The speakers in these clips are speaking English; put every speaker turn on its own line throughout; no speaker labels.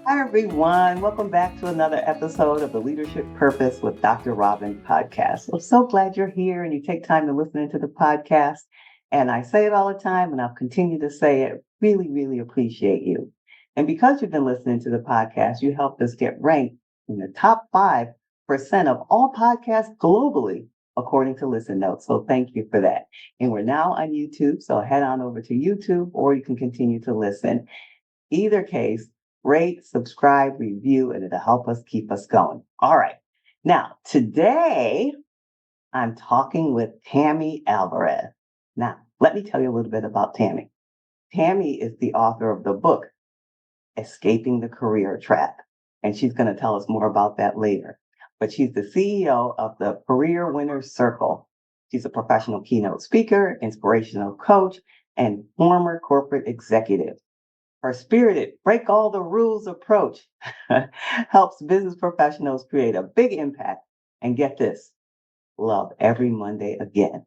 Hi, everyone. Welcome back to another episode of the Leadership Purpose with Dr. Robin podcast. I'm so glad you're here and you take time to listen into the podcast. And I say it all the time, and I'll continue to say it. Really, really appreciate you. And because you've been listening to the podcast, you helped us get ranked in the top 5% of all podcasts globally, according to Listen Notes. So thank you for that. And we're now on YouTube. So head on over to YouTube, or you can continue to listen. Either case, rate, subscribe, review, and it'll help us keep us going. All right. Now, today I'm talking with Tammy Alvarez. Now, let me tell you a little bit about Tammy. Tammy is the author of the book, Escaping the Career Trap. And she's going to tell us more about that later. But she's the CEO of the Career Winners Circle. She's a professional keynote speaker, inspirational coach, and former corporate executive. Her spirited, break all the rules approach helps business professionals create a big impact and get this, love every Monday again.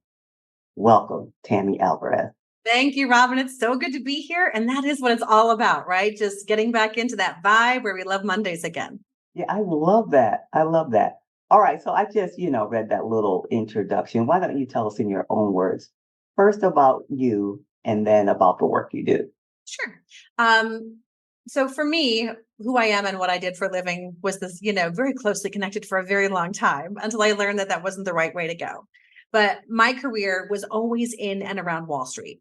Welcome, Tammy Alvarez.
Thank you, Robin. It's so good to be here. And that is what it's all about, right? Just getting back into that vibe where we love Mondays again.
Yeah, I love that. I love that. All right, so I just, read that little introduction. Why don't you tell us in your own words, first about you and then about the work you do?
Sure. So for me, who I am and what I did for a living was this, very closely connected for a very long time until I learned that that wasn't the right way to go. But my career was always in and around Wall Street.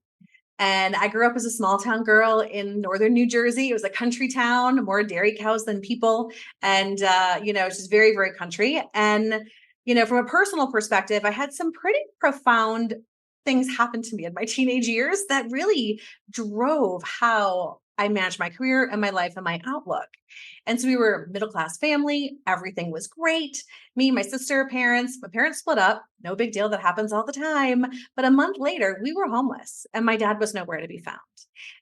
And I grew up as a small town girl in northern New Jersey. It was a country town, more dairy cows than people. And, it's just very, very country. And, from a personal perspective, I had some pretty profound things happen to me in my teenage years that really drove how I managed my career and my life and my outlook. And so we were a middle class family. Everything was great. Me, my sister, my parents split up. No big deal. That happens all the time. But a month later, we were homeless and my dad was nowhere to be found.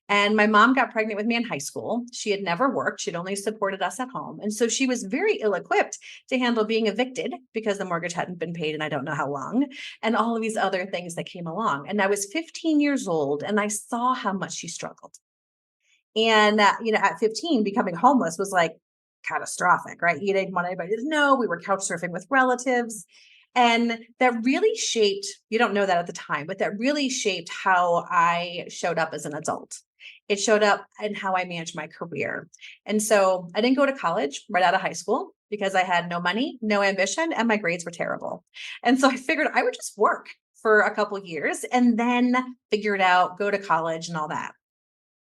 And my mom got pregnant with me in high school. She had never worked. She'd only supported us at home. And so she was very ill equipped to handle being evicted because the mortgage hadn't been paid and I don't know how long, and all of these other things that came along. And I was 15 years old and I saw how much she struggled. And, at 15, becoming homeless was like catastrophic, right? You didn't want anybody to know. We were couch surfing with relatives. And that really shaped, you don't know that at the time, but that really shaped how I showed up as an adult. It showed up in how I managed my career. And so I didn't go to college right out of high school because I had no money, no ambition, and my grades were terrible. And so I figured I would just work for a couple years and then figure it out, go to college and all that.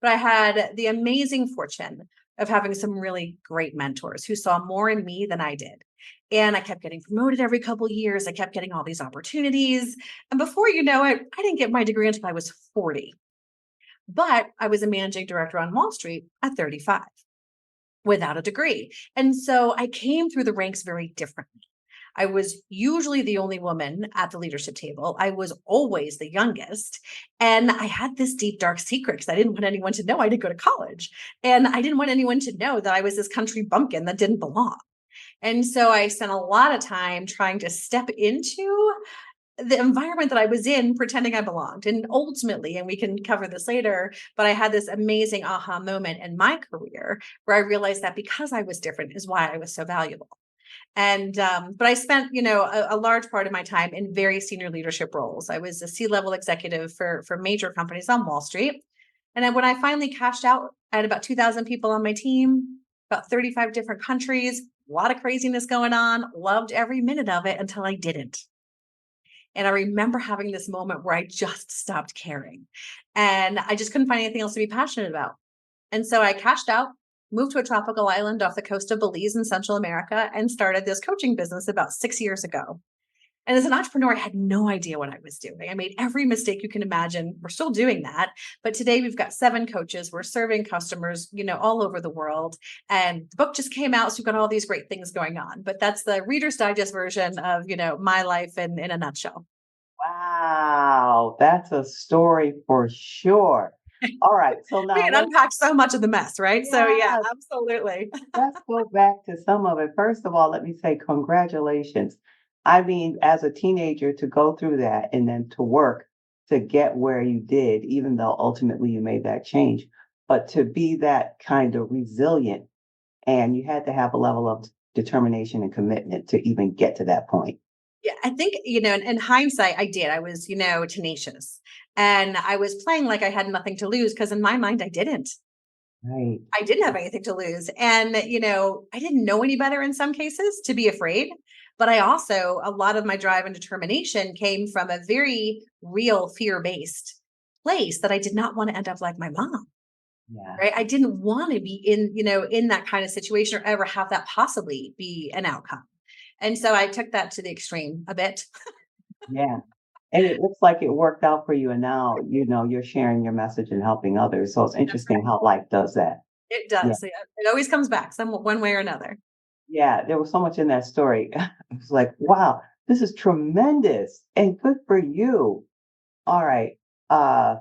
But I had the amazing fortune of having some really great mentors who saw more in me than I did. And I kept getting promoted every couple years. I kept getting all these opportunities. And before you know it, I didn't get my degree until I was 40. But I was a managing director on Wall Street at 35 without a degree. And so I came through the ranks very differently. I was usually the only woman at the leadership table. I was always the youngest. And I had this deep, dark secret because I didn't want anyone to know I didn't go to college. And I didn't want anyone to know that I was this country bumpkin that didn't belong. And so I spent a lot of time trying to step into the environment that I was in, pretending I belonged. And ultimately, and we can cover this later, but I had this amazing aha moment in my career where I realized that because I was different is why I was so valuable. And but I spent, a large part of my time in very senior leadership roles. I was a C-level executive for major companies on Wall Street. And then when I finally cashed out, I had about 2,000 people on my team, about 35 different countries, a lot of craziness going on, loved every minute of it until I didn't. And I remember having this moment where I just stopped caring and I just couldn't find anything else to be passionate about. And so I cashed out, moved to a tropical island off the coast of Belize in Central America, and started this coaching business about 6 years ago. And as an entrepreneur, I had no idea what I was doing. I made every mistake you can imagine. We're still doing that. But today we've got 7 coaches. We're serving customers, all over the world. And the book just came out. So we've got all these great things going on. But that's the Reader's Digest version of, my life in a nutshell.
Wow, that's a story for sure. All right, so
We
now
can unpack so much of the mess, right? So yeah,
yes,
absolutely.
let's go back to some of it. First of all, let me say congratulations. I mean, as a teenager, to go through that and then to work to get where you did, even though ultimately you made that change, but to be that kind of resilient and you had to have a level of determination and commitment to even get to that point.
Yeah, I think, in hindsight, I did. I was, tenacious, and I was playing like I had nothing to lose because in my mind, I didn't.
Right.
I didn't have anything to lose. And, I didn't know any better in some cases to be afraid. But I also, a lot of my drive and determination came from a very real fear based place that I did not want to end up like my mom.
Yeah.
Right. I didn't want to be in that kind of situation or ever have that possibly be an outcome. And so I took that to the extreme a bit.
Yeah. And it looks like it worked out for you. And now, you're sharing your message and helping others. So it's
That's
interesting
right.
how life does that.
It
Yeah.
does. Yeah. It always comes back one way or another.
Yeah. There was so much in that story. I was like, wow, this is tremendous and good for you. All right. Uh,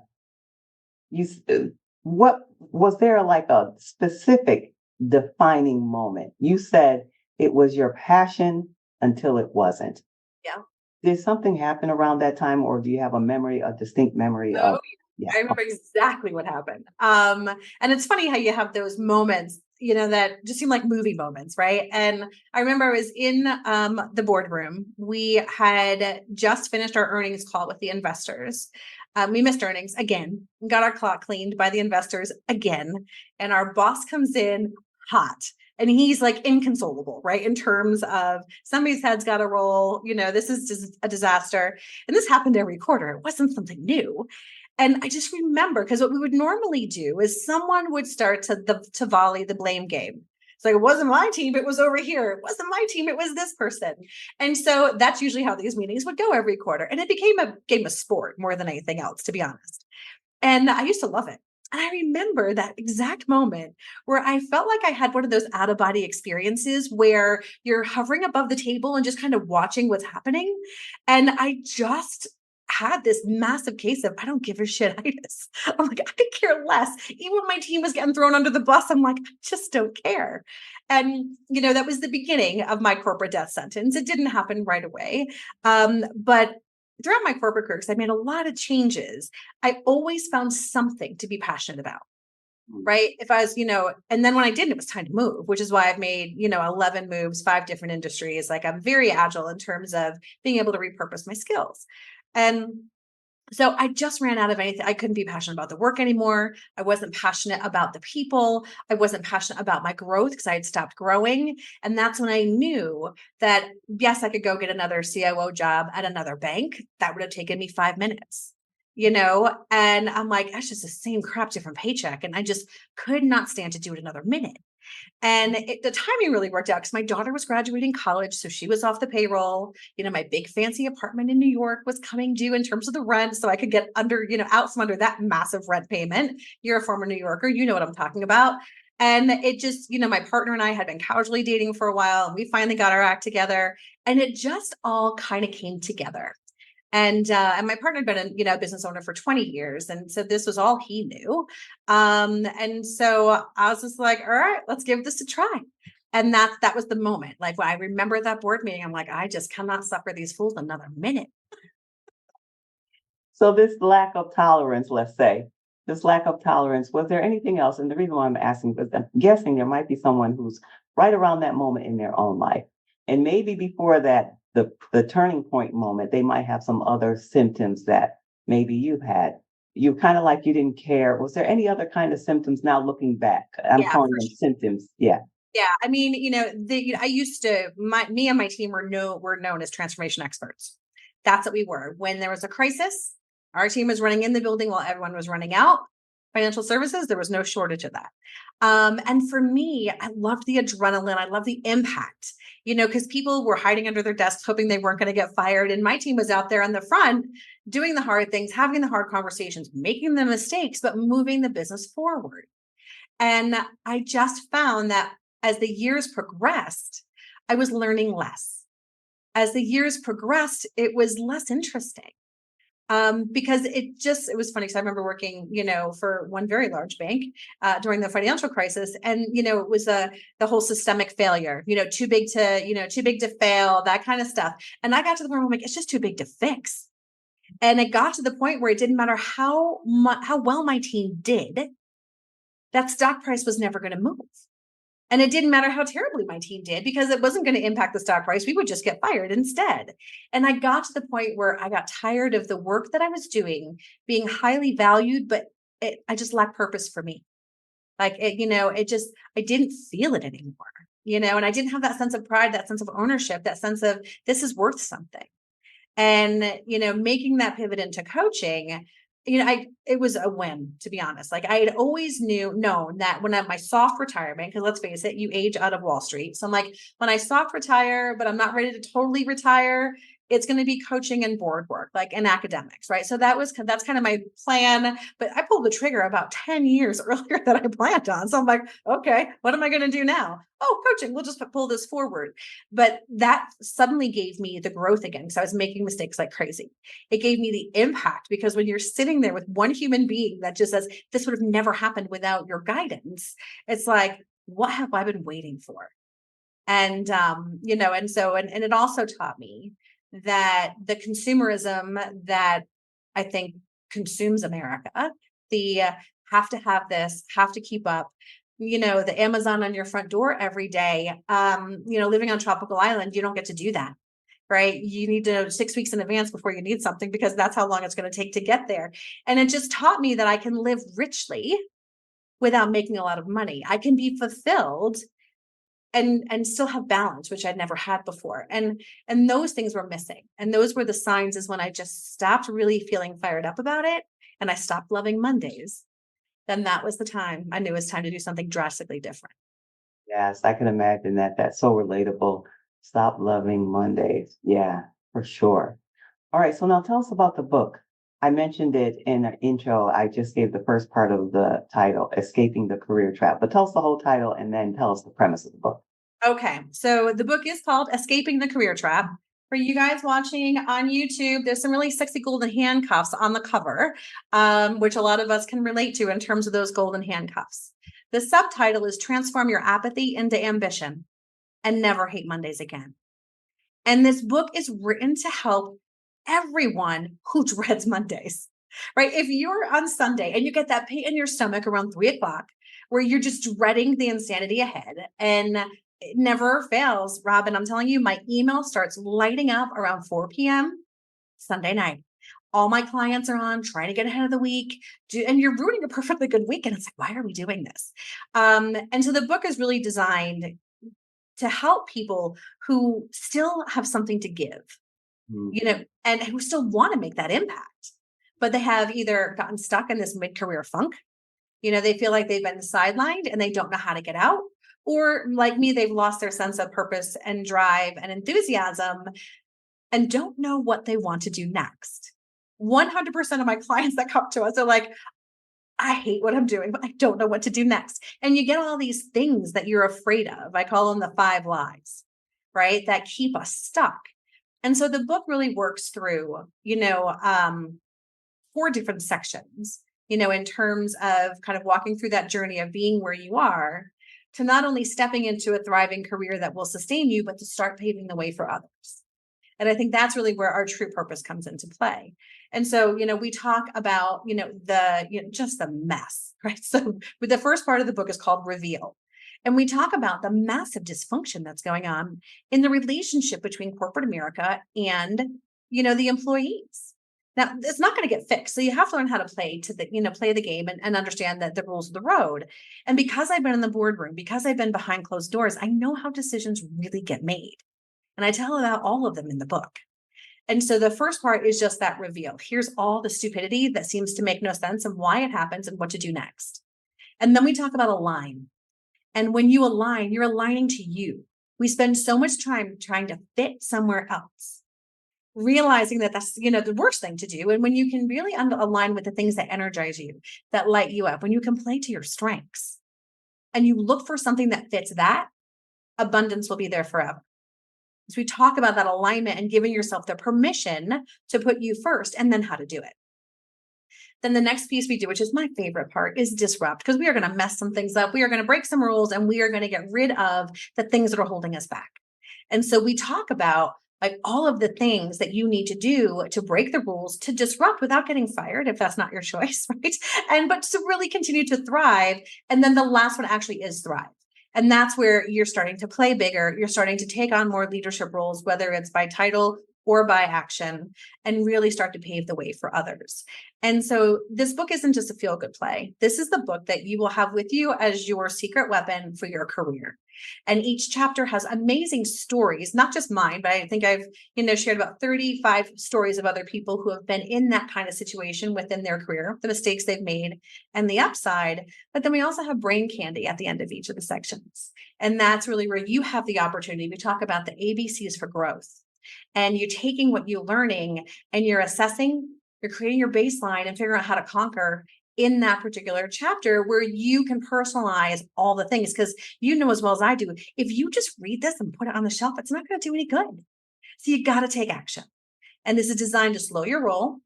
what was there like a specific defining moment? You said it was your passion until it wasn't.
Yeah.
Did something happen around that time, or do you have a distinct memory
Oh,
of? Yeah.
I remember exactly what happened. And it's funny how you have those moments, that just seem like movie moments, right? And I remember I was in the boardroom. We had just finished our earnings call with the investors. We missed earnings again, got our clock cleaned by the investors again. And our boss comes in hot. And he's like inconsolable, right? In terms of somebody's head's got to roll, this is just a disaster. And this happened every quarter. It wasn't something new. And I just remember because what we would normally do is someone would start to volley the blame game. It's like, it wasn't my team, it was over here. It wasn't my team, it was this person. And so that's usually how these meetings would go every quarter. And it became a game of sport more than anything else, to be honest. And I used to love it. And I remember that exact moment where I felt like I had one of those out of body experiences where you're hovering above the table and just kind of watching what's happening. And I just had this massive case of I don't give a shit-itis. I'm like, I could care less. Even when my team was getting thrown under the bus, I'm like, I just don't care. And, that was the beginning of my corporate death sentence. It didn't happen right away. But throughout my corporate career, because I made a lot of changes, I always found something to be passionate about.
Mm.
Right. If I was, and then when I didn't, it was time to move, which is why I've made, 11 moves, 5 different industries. Like I'm very agile in terms of being able to repurpose my skills. And so I just ran out of anything. I couldn't be passionate about the work anymore. I wasn't passionate about the people. I wasn't passionate about my growth because I had stopped growing. And that's when I knew that, yes, I could go get another COO job at another bank. That would have taken me 5 minutes, and I'm like, that's just the same crap, different paycheck. And I just could not stand to do it another minute. And the timing really worked out because my daughter was graduating college. So she was off the payroll. My big fancy apartment in New York was coming due in terms of the rent. So I could get out from under that massive rent payment. You're a former New Yorker. You know what I'm talking about. And it just, my partner and I had been casually dating for a while and we finally got our act together. And it just all kind of came together. And my partner had been a business owner for 20 years. And so this was all he knew. And so I was just like, all right, let's give this a try. And that was the moment. Like when I remember that board meeting, I'm like, I just cannot suffer these fools another minute.
So this lack of tolerance, let's say, this lack of tolerance, was there anything else? And the reason why I'm asking is I'm guessing there might be someone who's right around that moment in their own life. And maybe before that, the turning point moment, they might have some other symptoms that maybe you've had. You kind of like you didn't care. Was there any other kind of symptoms now looking back? I'm
Yeah,
calling
for
them
sure.
symptoms. Yeah.
Yeah. I mean, I used to, me and my team were known as transformation experts. That's what we were. When there was a crisis, our team was running in the building while everyone was running out. Financial services, there was no shortage of that. And for me, I loved the adrenaline. I love the impact, because people were hiding under their desks, hoping they weren't going to get fired. And my team was out there on the front doing the hard things, having the hard conversations, making the mistakes, but moving the business forward. And I just found that as the years progressed, I was learning less. As the years progressed, it was less interesting. Because it was funny because I remember working, for one very large bank during the financial crisis, and it was the whole systemic failure, too big to fail, that kind of stuff. And I got to the point where I'm like, it's just too big to fix. And it got to the point where it didn't matter how well my team did, that stock price was never going to move. And it didn't matter how terribly my team did because it wasn't going to impact the stock price. We would just get fired instead. And I got to the point where I got tired of the work that I was doing being highly valued, but I just lacked purpose for me. Like I didn't feel it anymore, and I didn't have that sense of pride, that sense of ownership, that sense of this is worth something. And, making that pivot into coaching, it was a whim, to be honest. Like I had always known that when I have my soft retirement, because let's face it, you age out of Wall Street. So I'm like, when I soft retire, but I'm not ready to totally retire, it's going to be coaching and board work, like in academics, right? So that's kind of my plan. But I pulled the trigger about 10 years earlier than I planned on. So I'm like, okay, what am I going to do now? Oh, coaching, we'll just pull this forward. But that suddenly gave me the growth again because I was making mistakes like crazy. It gave me the impact because when you're sitting there with one human being that just says, this would have never happened without your guidance, it's like, what have I been waiting for? And, and it also taught me that the consumerism that I think consumes America, the have to have this, have to keep up, the Amazon on your front door every day, living on tropical island, you don't get to do that. Right. You need to know 6 weeks in advance before you need something because that's how long it's going to take to get there. And it just taught me that I can live richly without making a lot of money. I can be fulfilled and still have balance, which I'd never had before. And those things were missing. And those were the signs is when I just stopped really feeling fired up about it and I stopped loving Mondays. Then that was the time I knew it was time to do something drastically different.
Yes, I can imagine that. That's so relatable. Stop loving Mondays. Yeah, for sure. All right, so now tell us about the book. I mentioned it in the intro. I just gave the first part of the title, Escaping the Career Trap. But tell us the whole title and then tell us the premise of the book.
Okay, so the book is called Escaping the Career Trap. For you guys watching on YouTube, there's some really sexy golden handcuffs on the cover, which a lot of us can relate to in terms of those golden handcuffs. The subtitle is Transform Your Apathy into Ambition and Never Hate Mondays Again. And this book is written to help everyone who dreads Mondays, right? If you're on Sunday and you get that pain in your stomach around 3 o'clock, where you're just dreading the insanity ahead, and it never fails, Robin, I'm telling you, my email starts lighting up around 4 p.m. Sunday night. All my clients are on trying to get ahead of the week, and you're ruining a perfectly good week. And it's like, why are we doing this? And so the book is really designed to help people who still have something to give, and who still want to make that impact, but they have either gotten stuck in this mid-career funk. They feel like they've been sidelined and they don't know how to get out. Or like me, they've lost their sense of purpose and drive and enthusiasm and don't know what they want to do next. 100% of my clients that come to us are like, I hate what I'm doing, but I don't know what to do next. And you get all these things that you're afraid of. I call them the 5 lies, right? That keep us stuck. And so the book really works through, 4 different sections, in terms of kind of walking through that journey of being where you are to not only stepping into a thriving career that will sustain you, but to start paving the way for others. And I think that's really where our true purpose comes into play. And so, we talk about, just the mess, right? So the first part of the book is called Reveal. And we talk about the massive dysfunction that's going on in the relationship between corporate America and, the employees. Now, it's not going to get fixed. So you have to learn how to play play the game and understand that the rules of the road. And because I've been in the boardroom, because I've been behind closed doors, I know how decisions really get made. And I tell about all of them in the book. And so the first part is just that reveal. Here's all the stupidity that seems to make no sense and why it happens and what to do next. And then we talk about align. And when you align, you're aligning to you. We spend so much time trying to fit somewhere else, realizing that that's, the worst thing to do. And when you can really align with the things that energize you, that light you up, when you can play to your strengths and you look for something that fits that, abundance will be there forever. So we talk about that alignment and giving yourself the permission to put you first and then how to do it. Then the next piece we do, which is my favorite part, is disrupt, because we are going to mess some things up. We are going to break some rules and we are going to get rid of the things that are holding us back. And so we talk about like all of the things that you need to do to break the rules, to disrupt without getting fired, if that's not your choice, right? But to really continue to thrive. And then the last one actually is thrive. And that's where you're starting to play bigger. You're starting to take on more leadership roles, whether it's by title or by action, and really start to pave the way for others. And so this book isn't just a feel-good play. This is the book that you will have with you as your secret weapon for your career. And each chapter has amazing stories, not just mine, but I think I've, shared about 35 stories of other people who have been in that kind of situation within their career, the mistakes they've made and the upside. But then we also have brain candy at the end of each of the sections. And that's really where you have the opportunity. We talk about the ABCs for growth. And you're taking what you're learning and you're assessing, you're creating your baseline and figuring out how to conquer in that particular chapter where you can personalize all the things. Because as well as I do, if you just read this and put it on the shelf, it's not going to do any good. So you got to take action. And this is designed to slow your roll,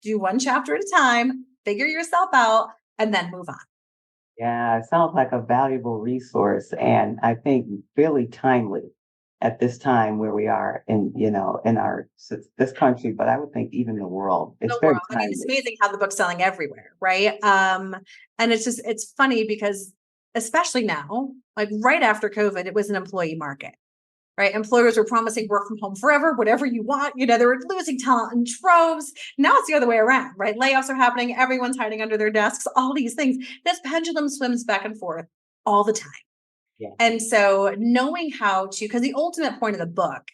do one chapter at a time, figure yourself out, and then move on.
Yeah, it sounds like a valuable resource, and I think really timely at this time where we are in this country, but I would think even the world. It's
The
very
world. I mean, it's
timely.
amazing how the book's selling everywhere, right? And it's funny because especially now, like right after COVID, it was an employee market, right? Employers were promising work from home forever, whatever you want. They were losing talent in troves. Now it's the other way around, right? Layoffs are happening. Everyone's hiding under their desks, all these things. This pendulum swims back and forth all the time.
Yeah.
And so knowing how to, because the ultimate point of the book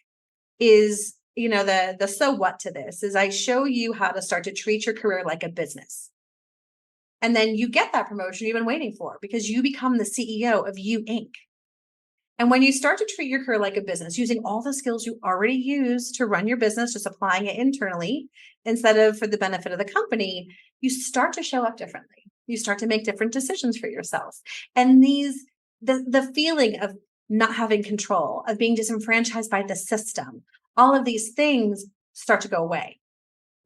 is, the so what to this is I show you how to start to treat your career like a business. And then you get that promotion you've been waiting for because you become the CEO of You Inc. And when you start to treat your career like a business, using all the skills you already use to run your business, just applying it internally instead of for the benefit of the company, you start to show up differently. You start to make different decisions for yourself. And the feeling of not having control, of being disenfranchised by the system, all of these things start to go away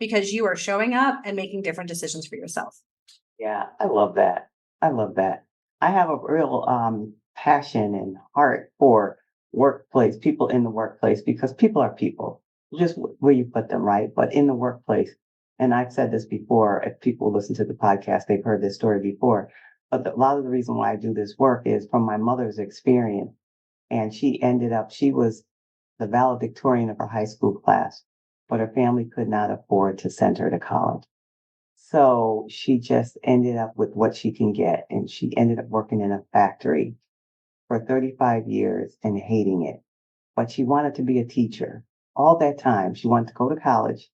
because you are showing up and making different decisions for yourself.
Yeah, I love that. I love that. I have a real passion and heart for workplace, people in the workplace, because people are people, just where you put them, right? But in the workplace, and I've said this before, if people listen to the podcast, they've heard this story before. But a lot of the reason why I do this work is from my mother's experience. And she was the valedictorian of her high school class, but her family could not afford to send her to college. So she just ended up with what she can get. And she ended up working in a factory for 35 years and hating it. But she wanted to be a teacher. All that time, she wanted to go to college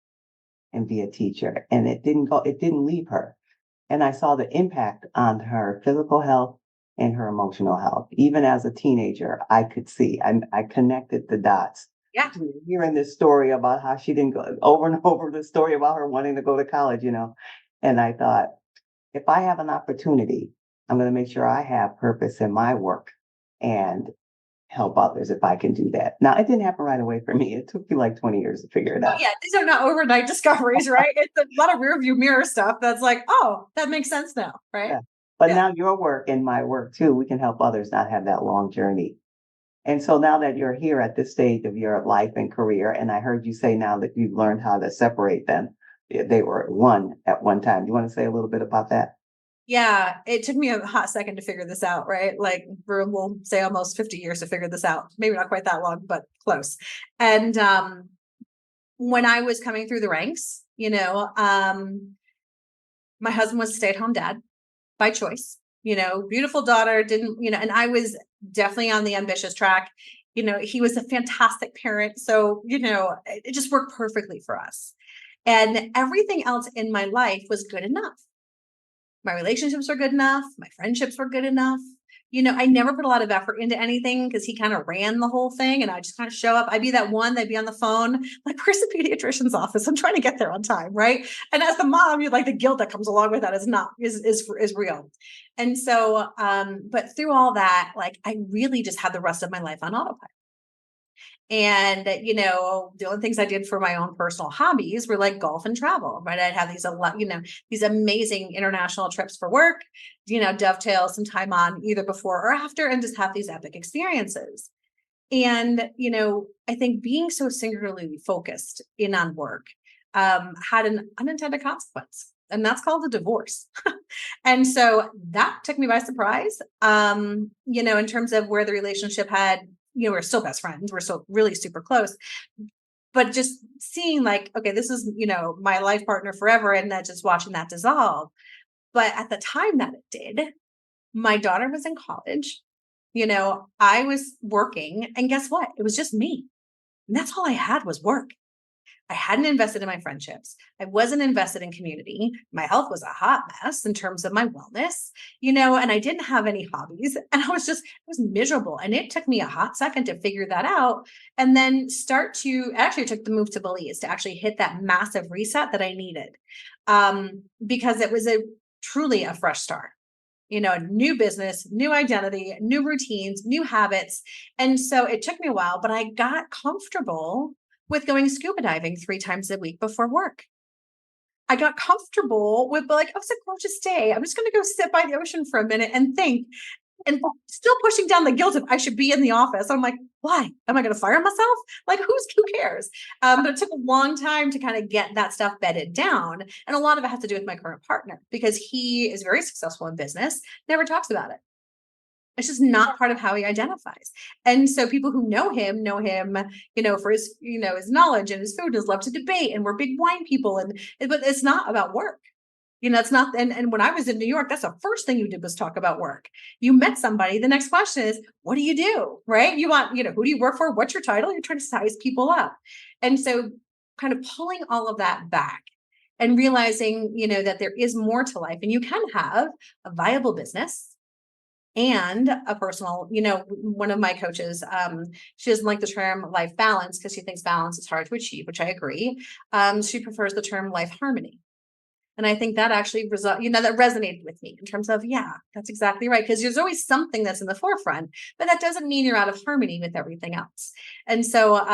and be a teacher. And it didn't leave her. And I saw the impact on her physical health and her emotional health. Even as a teenager, I could see, I connected the dots.
Yeah.
Hearing this story about how she didn't go over and over the story about her wanting to go to college. And I thought, if I have an opportunity, I'm going to make sure I have purpose in my work and help others if I can do that. Now, it didn't happen right away for me. It took me like 20 years to figure it
Oh,
out.
yeah. These are not overnight discoveries, right? It's a lot of rear view mirror stuff that's like, oh, that makes sense now, right?
Yeah. But
Yeah.
now your work and my work too, we can help others not have that long journey. And so now that you're here at this stage of your life and career, and I heard you say now that you've learned how to separate them, they were one at one time. Do you want to say a little bit about that?
Yeah. It took me a hot second to figure this out, right? Like we'll say almost 50 years to figure this out. Maybe not quite that long, but close. And when I was coming through the ranks, my husband was a stay-at-home dad by choice, beautiful daughter, didn't, and I was definitely on the ambitious track. He was a fantastic parent. So, it just worked perfectly for us. And everything else in my life was good enough. My relationships were good enough. My friendships were good enough. I never put a lot of effort into anything because he kind of ran the whole thing and I just kind of show up. I'd be that one, they'd be on the phone, like, where's the pediatrician's office? I'm trying to get there on time. Right. And as the mom, you're like, the guilt that comes along with that is real. And so, but through all that, like, I really just had the rest of my life on autopilot. And, the only things I did for my own personal hobbies were like golf and travel, right? I'd have these amazing international trips for work, dovetail some time on either before or after and just have these epic experiences. And, I think being so singularly focused in on work had an unintended consequence. and that's called a divorce. And so that took me by surprise. In terms of where the relationship had, we're still best friends. We're still really super close. But just seeing like, okay, this is, my life partner forever. And then just watching that dissolve. But at the time that it did, my daughter was in college. I was working. And guess what? It was just me. And that's all I had was work. I hadn't invested in my friendships. I wasn't invested in community. My health was a hot mess in terms of my wellness, and I didn't have any hobbies. And it was miserable. And it took me a hot second to figure that out and then actually took the move to Belize to actually hit that massive reset that I needed. Because it was truly a fresh start. A new business, new identity, new routines, new habits. And so it took me a while, but I got comfortable with going scuba diving 3 times a week before work. I got comfortable with like, oh, it's a gorgeous day. I'm just going to go sit by the ocean for a minute and think, and still pushing down the guilt of I should be in the office. I'm like, why? Am I going to fire myself? Like, who cares? But it took a long time to kind of get that stuff bedded down. And a lot of it has to do with my current partner because he is very successful in business, never talks about it. It's just not part of how he identifies. And so people who know him, for his, his knowledge and his food and his love to debate. And we're big wine people. But it's not about work. It's not. And when I was in New York, that's the first thing you did was talk about work. You met somebody. The next question is, what do you do? Right. You want, who do you work for? What's your title? You're trying to size people up. And so kind of pulling all of that back and realizing, that there is more to life and you can have a viable business and a personal, one of my coaches, she doesn't like the term life balance because she thinks balance is hard to achieve, which I agree. She prefers the term life harmony. And I think that actually that resonated with me in terms of, yeah, that's exactly right. Because there's always something that's in the forefront, but that doesn't mean you're out of harmony with everything else. And so,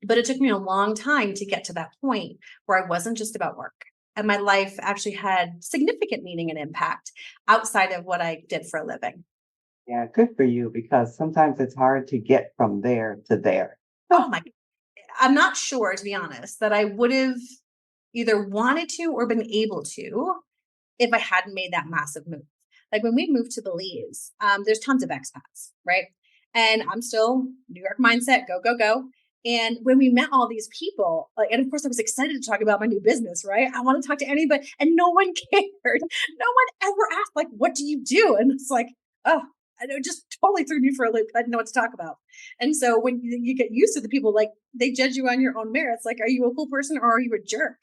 but it took me a long time to get to that point where I wasn't just about work. And my life actually had significant meaning and impact outside of what I did for a living.
Yeah, good for you because sometimes it's hard to get from there to there.
Oh my, I'm not sure, to be honest, that I would have either wanted to or been able to if I hadn't made that massive move. Like when we moved to Belize, there's tons of expats, right? And I'm still New York mindset, go, go, go. And when we met all these people, like, and of course I was excited to talk about my new business, right? I want to talk to anybody and no one cared. No one ever asked, like, what do you do? And it's like, oh, I know, just totally threw me for a loop. I didn't know what to talk about. And so when you get used to the people, like they judge you on your own merits. Like, are you a cool person or are you a jerk?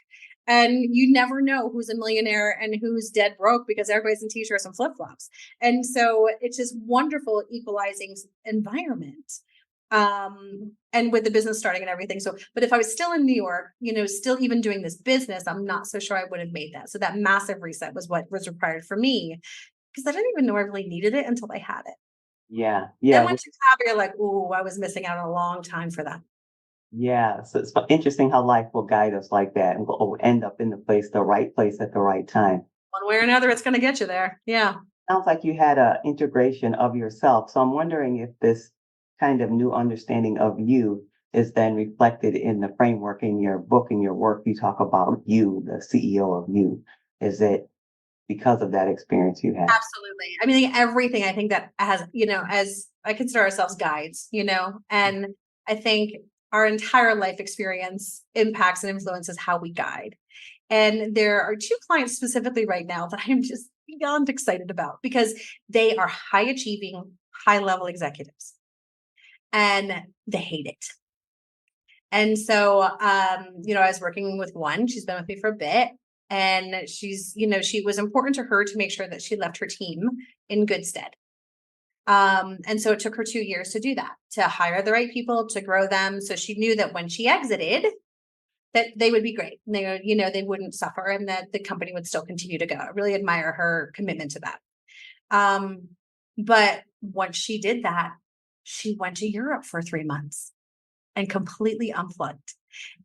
And you never know who's a millionaire and who's dead broke because everybody's in t-shirts and flip-flops. And so it's this wonderful equalizing environment. And with the business starting and everything. So, but if I was still in New York, still even doing this business, I'm not so sure I would have made that. So that massive reset was what was required for me because I didn't even know I really needed it until I had it.
Yeah.
Then
Yeah.
once you have it, you're like, oh, I was missing out on a long time for that.
Yeah. So it's interesting how life will guide us like that and we'll end up in the right place at the right time.
One way or another, it's going to get you there. Yeah.
Sounds like you had a integration of yourself. So I'm wondering if this kind of new understanding of you is then reflected in the framework in your book and your work. You talk about you, the CEO of you. Is it because of that experience you had?
Absolutely. I mean, everything I think that has, as I consider ourselves guides, and I think our entire life experience impacts and influences how we guide. And there are 2 clients specifically right now that I'm just beyond excited about because they are high achieving, high level executives and they hate it. And so, I was working with one, she's been with me for a bit. And she's, she was important to her to make sure that she left her team in good stead. And so it took her 2 years to do that, to hire the right people, to grow them. So she knew that when she exited, that they would be great. And they wouldn't suffer and that the company would still continue to go. I really admire her commitment to that. But once she did that, she went to Europe for 3 months and completely unplugged.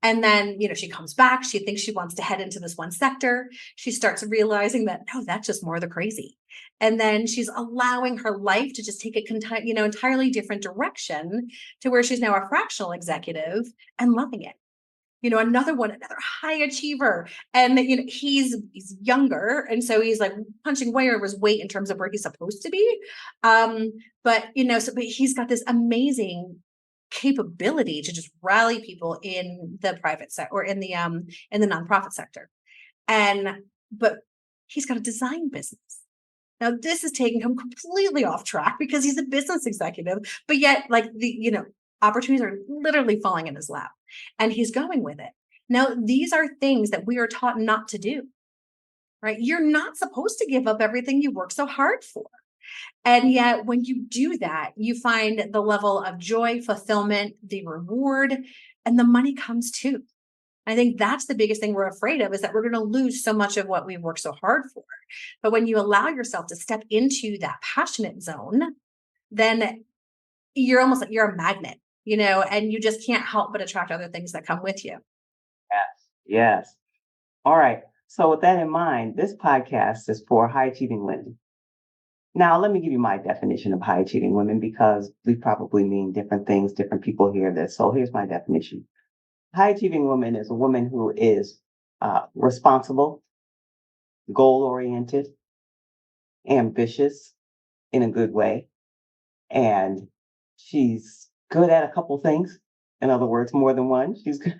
And then, she comes back. She thinks she wants to head into this one sector. She starts realizing that, no, that's just more the crazy. And then she's allowing her life to just take a, entirely different direction to where she's now a fractional executive and loving it. Another one, another high achiever. And, he's younger. And so he's like punching way over his weight in terms of where he's supposed to be. But, but he's got this amazing capability to just rally people in the private sector or in the nonprofit sector. But he's got a design business. Now, this is taking him completely off track because he's a business executive, but yet like opportunities are literally falling in his lap and he's going with it. Now, these are things that we are taught not to do, right? You're not supposed to give up everything you work so hard for. And yet when you do that, you find the level of joy, fulfillment, the reward, and the money comes too. I think that's the biggest thing we're afraid of, is that we're going to lose so much of what we've worked so hard for. But when you allow yourself to step into that passionate zone, then you're almost like you're a magnet, and you just can't help but attract other things that come with you.
Yes. Yes. All right. So with that in mind, this podcast is for high achieving women. Now, let me give you my definition of high achieving women, because we probably mean different things. Different people hear this. So here's my definition. High achieving woman is a woman who is responsible, goal oriented, ambitious in a good way, and she's good at a couple things. In other words, more than one. She's good,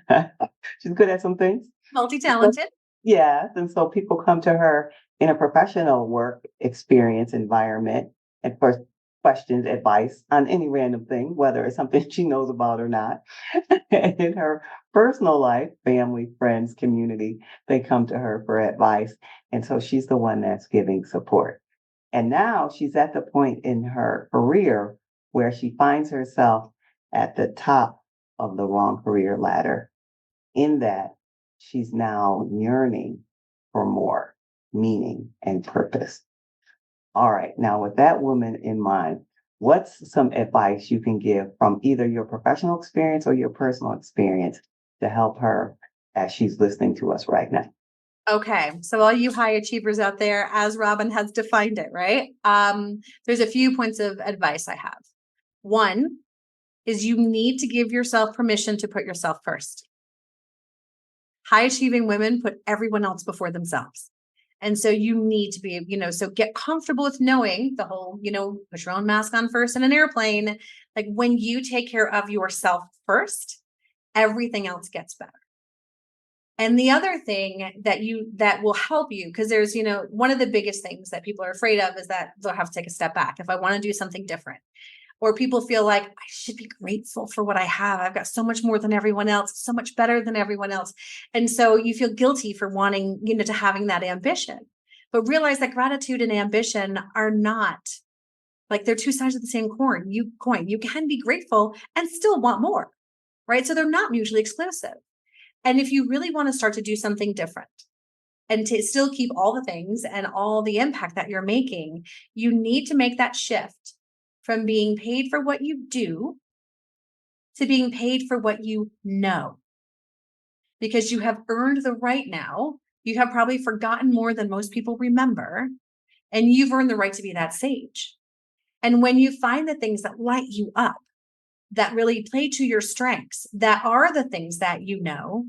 she's good at some things.
Multi-talented.
Yes, and so people come to her in a professional work experience environment and for questions, advice on any random thing, whether it's something she knows about or not. In her personal life, family, friends, community, they come to her for advice. And so she's the one that's giving support. And now she's at the point in her career where she finds herself at the top of the wrong career ladder, in that she's now yearning for more meaning and purpose. All right. Now, with that woman in mind, what's some advice you can give from either your professional experience or your personal experience to help her as she's listening to us right now?
Okay. So all you high achievers out there, as Robin has defined it, right? There's a few points of advice I have. One is you need to give yourself permission to put yourself first. High achieving women put everyone else before themselves. And so you need to be, so get comfortable with knowing the whole, put your own mask on first in an airplane. Like when you take care of yourself first, everything else gets better. And the other thing that will help you, because there's, one of the biggest things that people are afraid of is that they'll have to take a step back if I want to do something different. Or people feel like I should be grateful for what I have. I've got so much more than everyone else, so much better than everyone else. And so you feel guilty for wanting, to having that ambition. But realize that gratitude and ambition are not like, they're two sides of the same coin. You can be grateful and still want more, right? So they're not mutually exclusive. And if you really want to start to do something different and to still keep all the things and all the impact that you're making, you need to make that shift from being paid for what you do to being paid for what you know. Because you have earned the right now. You have probably forgotten more than most people remember, and you've earned the right to be that sage. And when you find the things that light you up, that really play to your strengths, that are the things that you know,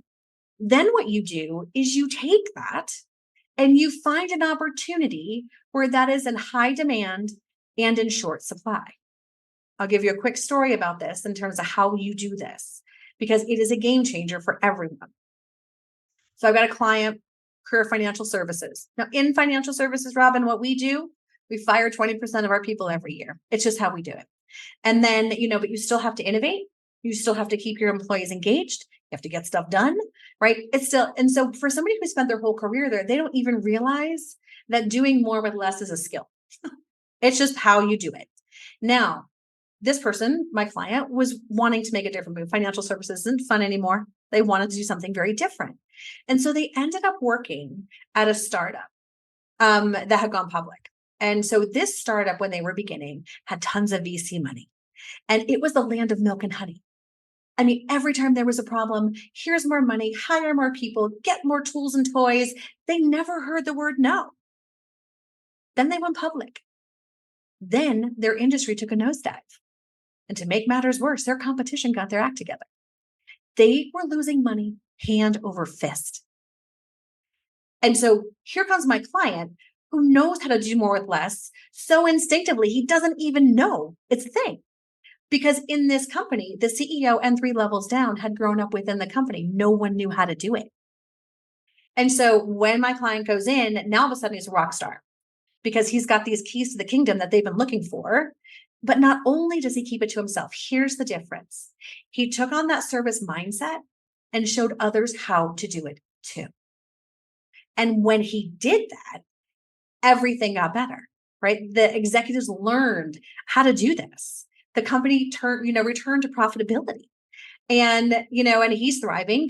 then what you do is you take that and you find an opportunity where that is in high demand and in short supply. I'll give you a quick story about this in terms of how you do this, because it is a game changer for everyone. So I've got a client, Career Financial Services. Now in financial services, Robin, what we do, we fire 20% of our people every year. It's just how we do it. And then, but you still have to innovate. You still have to keep your employees engaged. You have to get stuff done, right? It's still, and so for somebody who spent their whole career there, they don't even realize that doing more with less is a skill. It's just how you do it. Now, this person, my client, was wanting to make a different move. Financial services isn't fun anymore. They wanted to do something very different. And so they ended up working at a startup that had gone public. And so this startup, when they were beginning, had tons of VC money. And it was the land of milk and honey. I mean, every time there was a problem, here's more money, hire more people, get more tools and toys. They never heard the word no. Then they went public. Then their industry took a nosedive. And to make matters worse, their competition got their act together. They were losing money hand over fist. And so here comes my client who knows how to do more with less. So instinctively, he doesn't even know it's a thing. Because in this company, the CEO and 3 levels down had grown up within the company. No one knew how to do it. And so when my client goes in, now all of a sudden he's a rock star because he's got these keys to the kingdom that they've been looking for. But not only does he keep it to himself, here's the difference. He took on that service mindset and showed others how to do it too. And when he did that, everything got better, right? The executives learned how to do this. The company returned to profitability. And he's thriving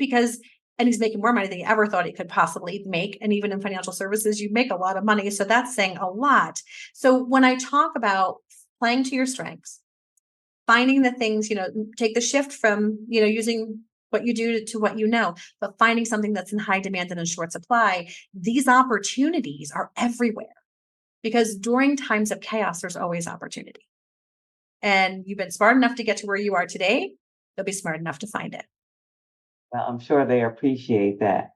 and he's making more money than he ever thought he could possibly make. And even in financial services, you make a lot of money. So that's saying a lot. So when I talk about playing to your strengths, finding the things, take the shift from, using what you do to what you know, but finding something that's in high demand and in short supply, these opportunities are everywhere because during times of chaos, there's always opportunity. And you've been smart enough to get to where you are today. You'll be smart enough to find it.
Well, I'm sure they appreciate that.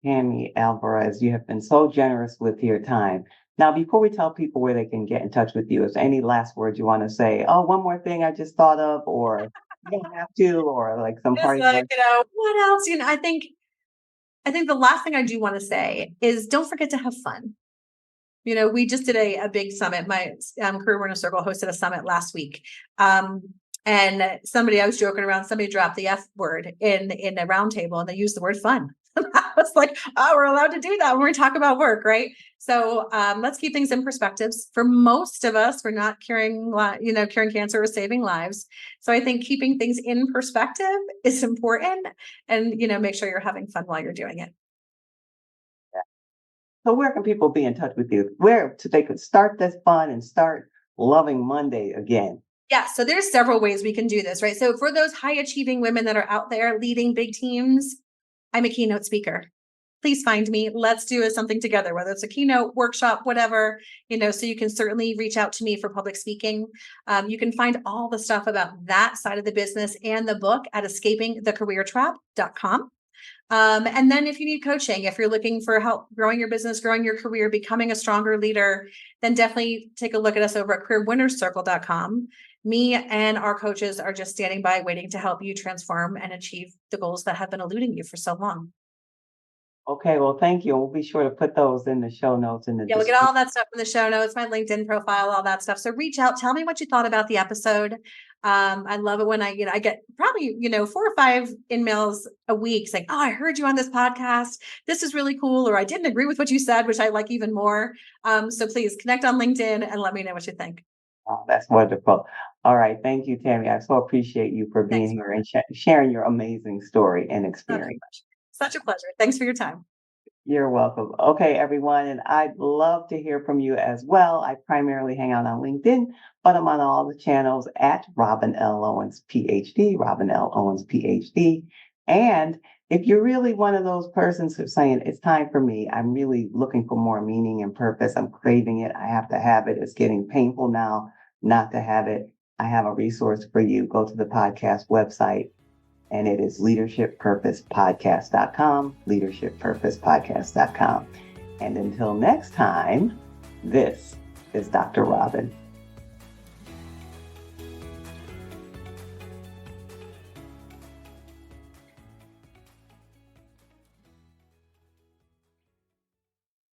Tammy Alvarez, you have been so generous with your time. Now, before we tell people where they can get in touch with you, is there any last words you want to say? Oh, one more thing I just thought of, or you don't have to, or like some
Just
party
like,
words?
what else? I think the last thing I do want to say is don't forget to have fun. We just did a big summit. My Career Winner Circle hosted a summit last week. And I was joking around, somebody dropped the F word in a roundtable and they used the word fun. I was like, oh, we're allowed to do that when we talk about work, right? So let's keep things in perspectives. For most of us, we're not curing cancer or saving lives. So I think keeping things in perspective is important and, make sure you're having fun while you're doing it.
So where can people be in touch with you? Where so they could start this fun and start loving Monday again?
Yeah, so there's several ways we can do this, right? So for those high achieving women that are out there leading big teams, I'm a keynote speaker. Please find me. Let's do something together, whether it's a keynote, workshop, whatever, so you can certainly reach out to me for public speaking. You can find all the stuff about that side of the business and the book at escapingthecareertrap.com. And then if you need coaching, if you're looking for help growing your business, growing your career, becoming a stronger leader, then definitely take a look at us over at careerwinnerscircle.com. Me and our coaches are just standing by waiting to help you transform and achieve the goals that have been eluding you for so long.
Okay, well, thank you. We'll be sure to put those in the show notes in the
Yeah, we'll get
description.
all that stuff in the show notes, my LinkedIn profile, all that stuff. So reach out, tell me what you thought about the episode. I love it when I get probably, 4 or 5 emails a week saying, oh, I heard you on this podcast. This is really cool. Or I didn't agree with what you said, which I like even more. So please connect on LinkedIn and let me know what you think.
Oh, that's wonderful. All right. Thank you, Tammy. I so appreciate you for being
Thanks.
here and sharing your amazing story and experience.
Such a pleasure. Thanks for your time.
You're welcome. Okay, everyone. And I'd love to hear from you as well. I primarily hang out on LinkedIn, but I'm on all the channels at Robin L. Owens, PhD, Robin L. Owens, PhD. And if you're really one of those persons who's saying, it's time for me, I'm really looking for more meaning and purpose, I'm craving it, I have to have it, it's getting painful now not to have it, I have a resource for you. Go to the podcast website, and it is leadershippurposepodcast.com, leadershippurposepodcast.com. And until next time, this is Dr. Robin.